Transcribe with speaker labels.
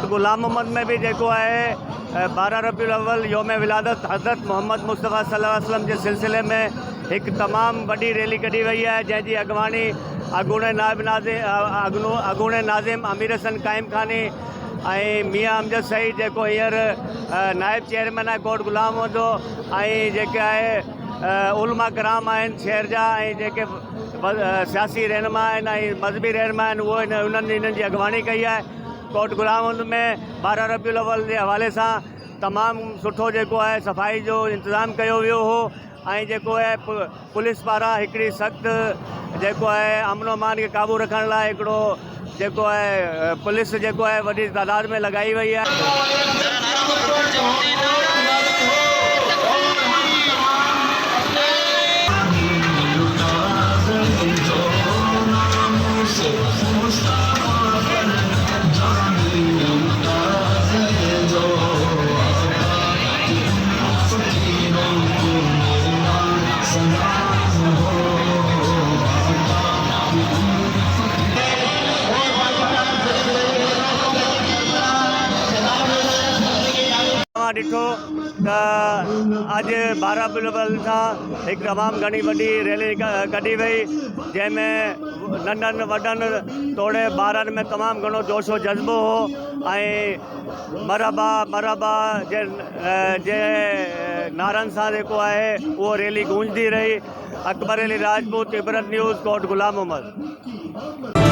Speaker 1: कोट गुलाम मोहम्मद में भी जेको है 12 रबीउल अव्वल योम विलादत हज़रत मोहम्मद मुस्तफ़ा सल्लल्लाहु अलैहि वसल्लम के सिलसिले में एक तमाम वॾी रैली कढी वई है, जैसी अगवानी अगूणे नाज़िम अमीर हसन काइम खानी मियाँ अमजद सईद जो हींअर नायब चेयरमैन है कोट गुलाम मोहम्मद जो जेके है उलमा कराम आहिनि शहर जा जेके सियासी रहनुमा आहिनि मजहबी रहनुमा आहिनि वो उन्हनि जी अगवानी कई है। कोट गुलाम मोहम्मद में 12 रबीउल अव्वल के हवाले से तमाम सुठो जेको है सफ़ाई जो इंतज़ाम किया वियो हो जेको है पुलिस पारा हिकड़ी सख्त जेको है अमन अमान के काबू रखण लाइ हिकिड़ो जेको है पुलिस जेको है वॾी तादाद में लगाई वई है। ॾिठो त अॼु 12 रबीउल अव्वल सां एक तमामु घणी वॾी रैली कढी वई, जंहिंमें नंढनि वॾनि तोड़े ॿारनि में तमामु घणो जोशो जज़्बो हो मरहबा मरहबा जे नारनि सां जेको आहे उहो रैली गूंजदी रही। अकबर अली राजपूत, इबरत न्यूज़, कोट गुलाम मोहम्मद।